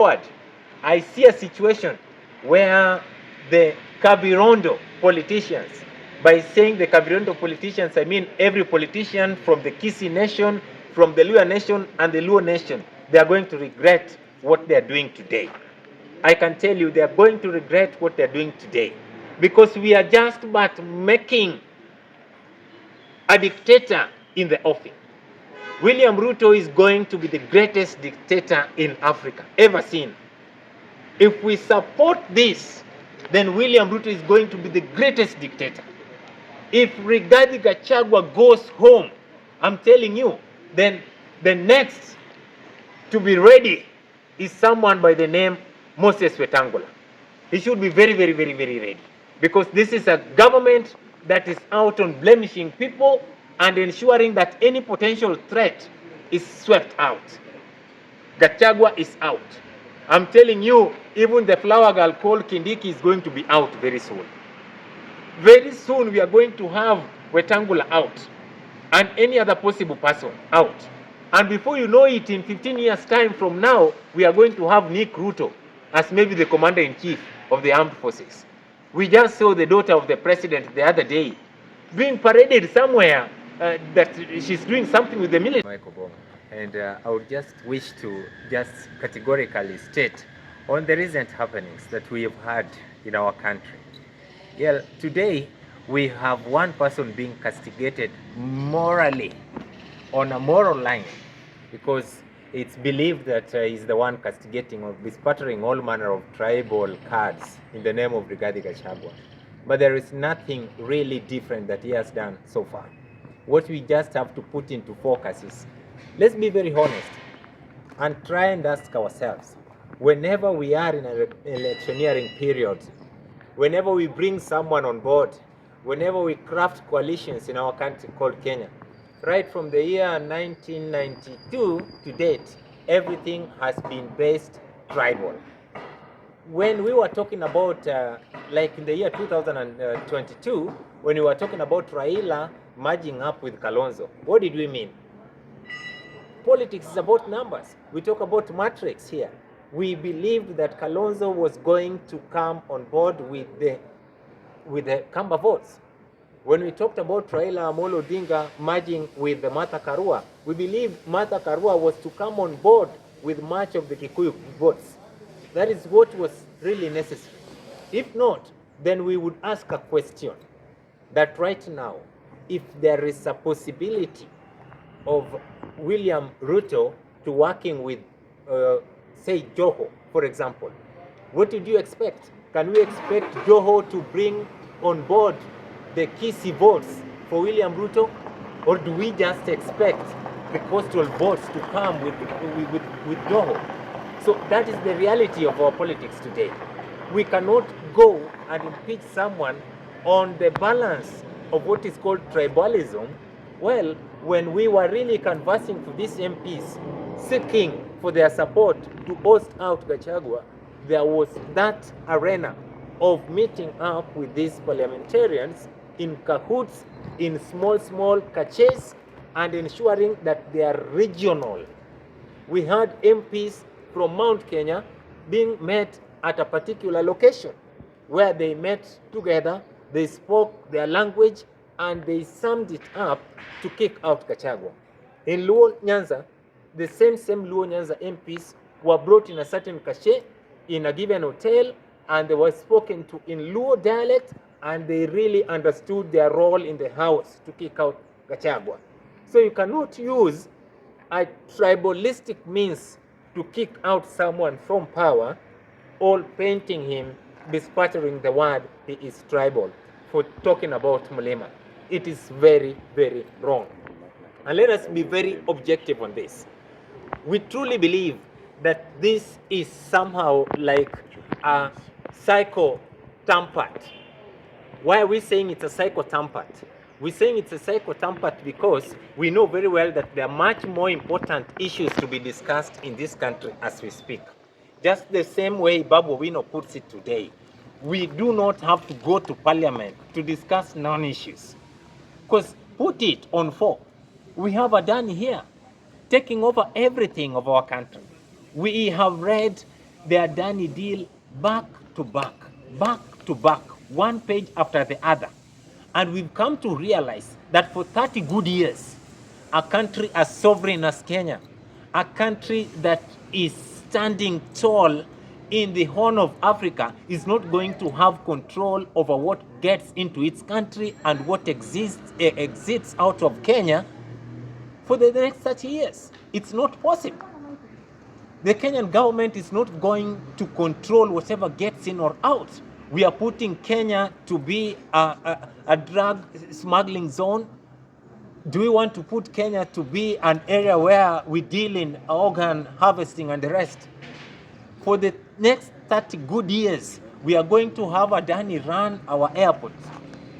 forward, I see a situation where the Kavirondo politicians, by saying the Kavirondo politicians, I mean every politician from the Kisii nation, from the Luo nation and the Luo nation, they are going to regret what they are doing today. I can tell you they are going to regret what they are doing today, because we are just but making a dictator in the offing. William Ruto is going to be the greatest dictator in Africa ever seen. If we support this, then William Ruto is going to be the greatest dictator. If Rigathi Gachagua goes home, I'm telling you, then the next to be ready is someone by the name Moses Wetangula. He should be very, very, very, very ready, because this is a government that is out on blemishing people and ensuring that any potential threat is swept out. Gachagua is out. I'm telling you, even the flower girl called Kindiki is going to be out very soon. Very soon we are going to have Wetangula out and any other possible person out. And before you know it, in 15 years' time from now, we are going to have Nick Ruto as maybe the commander-in-chief of the armed forces. We just saw the daughter of the president the other day being paraded somewhere that she's doing something with the military. And I would just wish to just categorically state on the recent happenings that we have had in our country. Yeah, today we have one person being castigated morally, on a moral line, because it's believed that he's the one castigating or bespattering all manner of tribal cards in the name of Rigathi Gachagua. But there is nothing really different that he has done so far. What we just have to put into focus is, let's be very honest and try and ask ourselves, whenever we are in an electioneering period, whenever we bring someone on board, whenever we craft coalitions in our country called Kenya, right from the year 1992 to date, everything has been based tribal. When we were talking about, like in the year 2022, when we were talking about Raila merging up with Kalonzo, what did we mean? Politics is about numbers. We talk about matrix here. We believed that Kalonzo was going to come on board with the Kamba votes. When we talked about Raila Amolo Odinga merging with the Martha Karua, we believed Martha Karua was to come on board with much of the Kikuyu votes. That is what was really necessary. If not, then we would ask a question that right now, if there is a possibility of William Ruto to working with, say, Joho, for example, what did you expect? Can we expect Joho to bring on board the Kisii votes for William Ruto? Or do we just expect the coastal votes to come with Joho? So that is the reality of our politics today. We cannot go and impeach someone on the balance of what is called tribalism. Well, when we were really conversing to these MPs, seeking for their support to host out Gachagua, there was that arena of meeting up with these parliamentarians in cahoots, in small caches, and ensuring that they are regional. We had MPs from Mount Kenya being met at a particular location where they met together, they spoke their language, and they summed it up to kick out Gachagua. In Luo Nyanza, the same Luo Nyanza MPs were brought in a certain cache in a given hotel, and they were spoken to in Luo dialect, and they really understood their role in the house to kick out Gachagua. So you cannot use a tribalistic means to kick out someone from power, all painting him, bespattering the word he is tribal for talking about Mulema. It is very, very wrong. And let us be very objective on this. We truly believe that this is somehow like a psycho-tampered. Why are we saying it's a psycho-tampered? We're saying it's a psycho-tampered because we know very well that there are much more important issues to be discussed in this country as we speak. Just the same way Babu Wino puts it today. We do not have to go to parliament to discuss non-issues. Because put it on 4. We have Adani here, taking over everything of our country. We have read the Adani deal back to back, one page after the other. And we've come to realize that for 30 good years, a country as sovereign as Kenya, a country that is standing tall in the Horn of Africa, is not going to have control over what gets into its country and what exits out of Kenya for the next 30 years. It's not possible. The Kenyan government is not going to control whatever gets in or out. We are putting Kenya to be a drug smuggling zone. Do we want to put Kenya to be an area where we deal in organ harvesting and the rest? For the next 30 good years, we are going to have Adani run our airports.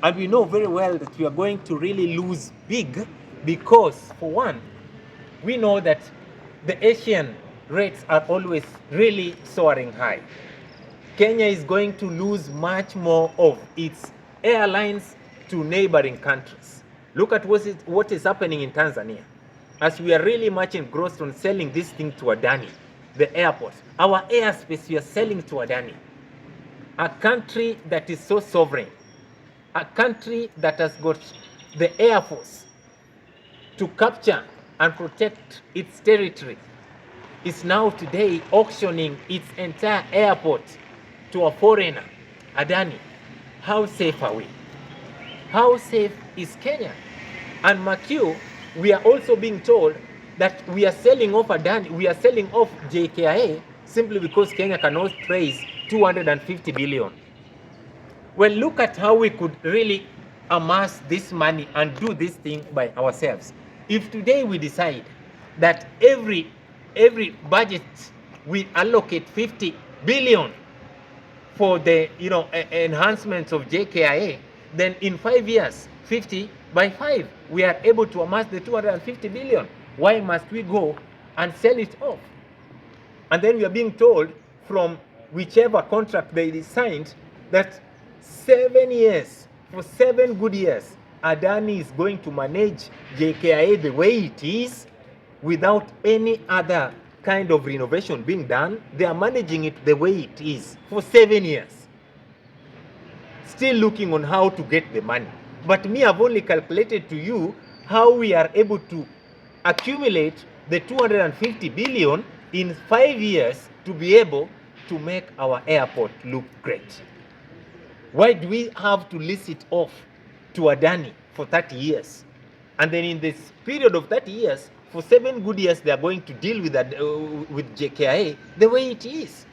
And we know very well that we are going to really lose big because, for one, we know that the Asian rates are always really soaring high. Kenya is going to lose much more of its airlines to neighboring countries. Look at what is happening in Tanzania. As we are really much engrossed on selling this thing to Adani, the airport, our airspace we are selling to Adani. A country that is so sovereign, a country that has got the air force to capture and protect its territory, is now today auctioning its entire airport to a foreigner, Adani. How safe are we? How safe is Kenya? And Makio, we are also being told that we are selling off Adani, we are selling off JKIA simply because Kenya cannot raise 250 billion. Well, look at how we could really amass this money and do this thing by ourselves. If today we decide that every budget we allocate 50 billion for the enhancements of JKIA, then in 5 years, 50 by 5, we are able to amass the 250 billion. Why must we go and sell it off? And then we are being told from whichever contract they signed that 7 years, for 7 good years, Adani is going to manage JKIA the way it is without any other kind of renovation being done. They are managing it the way it is for 7 years. Still looking on how to get the money. But me, I've only calculated to you how we are able to accumulate the 250 billion in 5 years to be able to make our airport look great. Why do we have to lease it off to Adani for 30 years? And then in this period of 30 years, for 7 good years, they are going to deal with JKIA the way it is.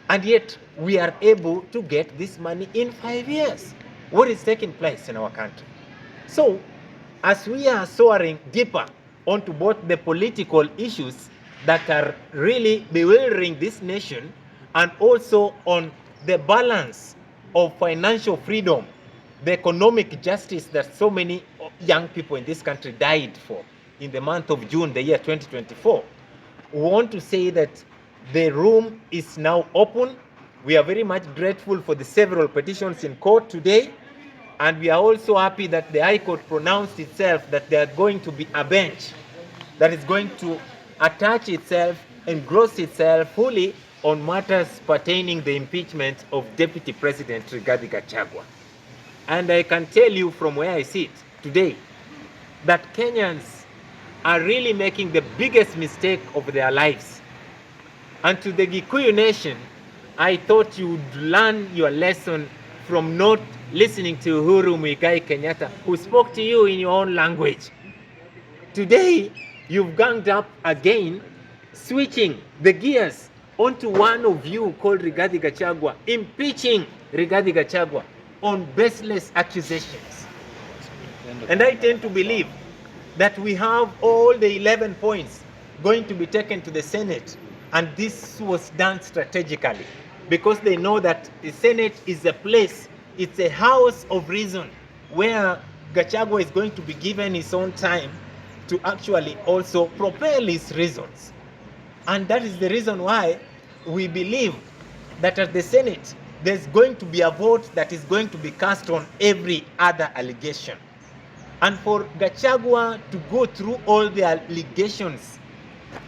And yet, we are able to get this money in 5 years. What is taking place in our country? So, as we are soaring deeper onto both the political issues that are really bewildering this nation and also on the balance of financial freedom, the economic justice that so many young people in this country died for in the month of June, the year 2024, we want to say that the room is now open. We are very much grateful for the several petitions in court today. And we are also happy that the High Court pronounced itself that there are going to be a bench that is going to attach itself, engross itself fully on matters pertaining the impeachment of Deputy President Rigathi Gachagua. And I can tell you from where I sit today that Kenyans are really making the biggest mistake of their lives. And to the Gikuyu nation, I thought you would learn your lesson from not listening to Uhuru Muigai Kenyatta, who spoke to you in your own language. Today, you've ganged up again, switching the gears onto one of you called Rigathi Gachagua, impeaching Rigathi Gachagua on baseless accusations. And I tend to believe that we have all the 11 points going to be taken to the Senate, and this was done strategically because they know that the Senate is a place, it's a house of reason where Gachagua is going to be given his own time to actually also propel his reasons. And that is the reason why we believe that at the Senate, there's going to be a vote that is going to be cast on every other allegation. And for Gachagua to go through all the allegations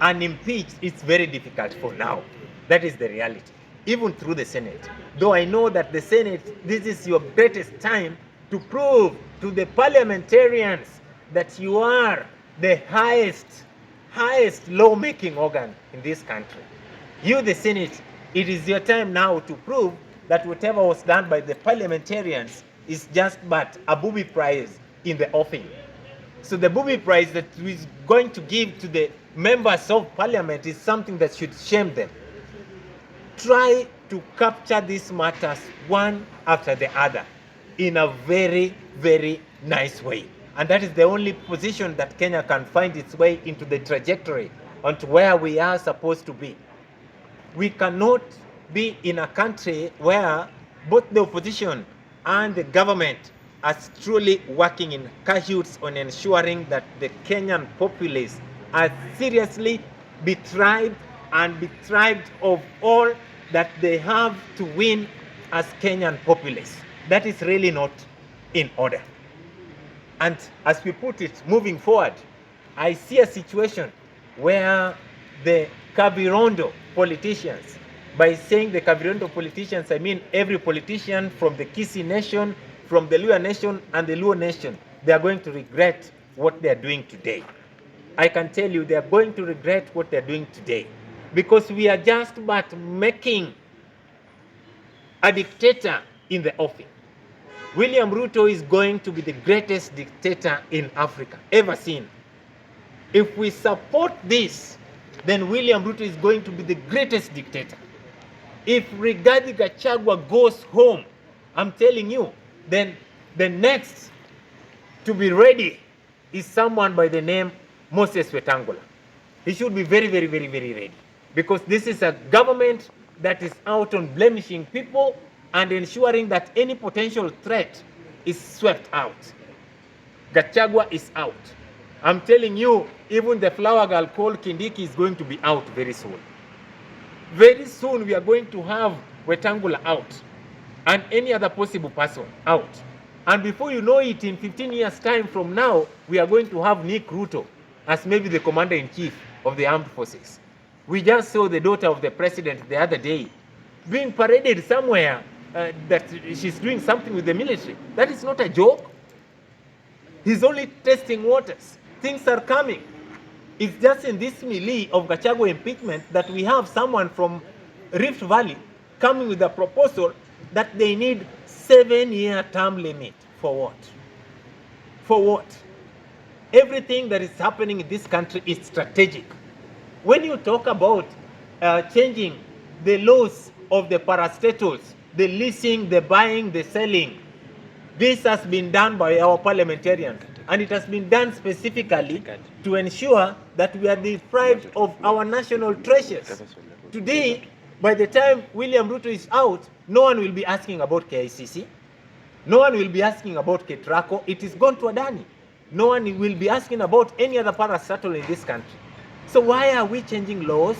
and impeach, it's very difficult for now. That is the reality, even through the Senate. Though I know that the Senate, this is your greatest time to prove to the parliamentarians that you are the highest lawmaking organ in this country. You, the Senate, it is your time now to prove that whatever was done by the parliamentarians is just but a booby prize in the offing. So the booby prize that is going to give to the members of parliament is something that should shame them. Try to capture these matters one after the other in a very, very nice way. And that is the only position that Kenya can find its way into the trajectory onto where we are supposed to be. We cannot be in a country where both the opposition and the government are truly working in cahoots on ensuring that the Kenyan populace are seriously deprived of all that they have to win as Kenyan populace. That is really not in order. And as we put it, moving forward, I see a situation where the Kavirondo politicians, by saying the Kavirondo politicians, I mean every politician from the Kisii nation, from the Luo nation and the Luo nation, they are going to regret what they are doing today. I can tell you they are going to regret what they are doing today, because we are just but making a dictator in the offing. William Ruto is going to be the greatest dictator in Africa ever seen. If we support this, then William Ruto is going to be the greatest dictator. If Rigathi Gachagua goes home, I'm telling you, then the next to be ready is someone by the name Moses Wetangula. He should be very, very, very, very ready, because this is a government that is out on blemishing people and ensuring that any potential threat is swept out. Gachagua is out. I'm telling you, even the flower girl called Kindiki is going to be out very soon. Very soon we are going to have Wetangula out and any other possible person out. And before you know it, in 15 years' time from now, we are going to have Nick Ruto as maybe the commander-in-chief of the armed forces. We just saw the daughter of the president the other day being paraded somewhere that she's doing something with the military. That is not a joke. He's only testing waters. Things are coming. It's just in this melee of Gachagua impeachment that we have someone from Rift Valley coming with a proposal that they need 7-year term limit. For what? For what? Everything that is happening in this country is strategic. When you talk about changing the laws of the parastatals, the leasing, the buying, the selling, this has been done by our parliamentarians, and it has been done specifically to ensure that we are deprived of our national treasures. Today, by the time William Ruto is out, no one will be asking about KICC. No one will be asking about Ketraco. It is gone to Adani. No one will be asking about any other parastatal in this country. So why are we changing laws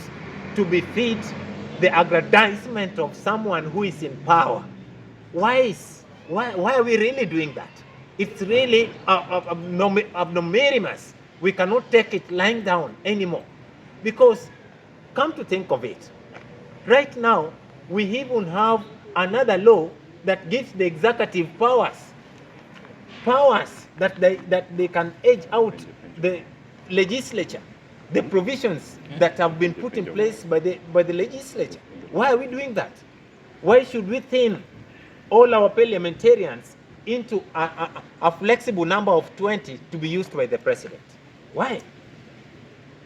to befit the aggrandizement of someone who is in power? Why are we really doing that? It's really abnormality. We cannot take it lying down anymore. Because, come to think of it, right now, we even have another law that gives the executive powers that they can edge out the legislature, the provisions that have been put in place by the legislature. Why are we doing that? Why should we thin all our parliamentarians into a flexible number of 20 to be used by the president? Why?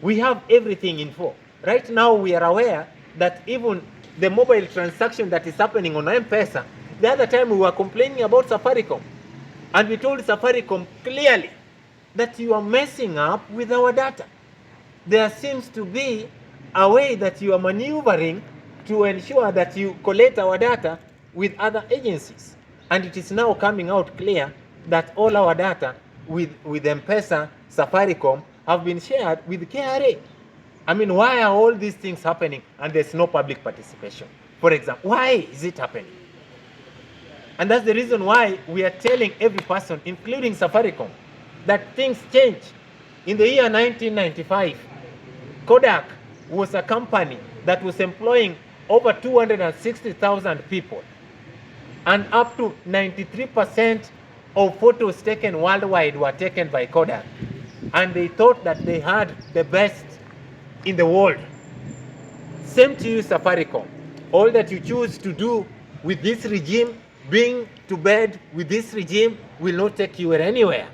We have everything in full. Right now we are aware that even the mobile transaction that is happening on M-Pesa, the other time we were complaining about Safaricom, and we told Safaricom clearly that you are messing up with our data. There seems to be a way that you are maneuvering to ensure that you collect our data with other agencies. And it is now coming out clear that all our data with M-Pesa, Safaricom, have been shared with KRA. I mean, why are all these things happening and there's no public participation? For example, why is it happening? And that's the reason why we are telling every person, including Safaricom, that things change. In the year 1995, Kodak was a company that was employing over 260,000 people, and up to 93% of photos taken worldwide were taken by Kodak, and they thought that they had the best in the world. Same to you, Safaricom. All that you choose to do with this regime, being to bed with this regime, will not take you anywhere.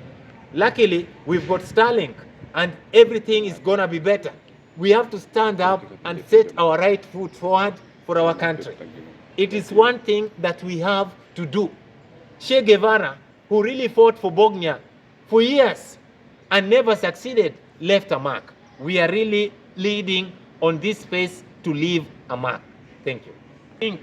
Luckily, we've got Starlink, and everything is gonna be better. We have to stand up and set our right foot forward for our country. It is one thing that we have to do. Che Guevara, who really fought for Bosnia for years and never succeeded, left a mark. We are really leading on this space to leave a mark. Thank you. I think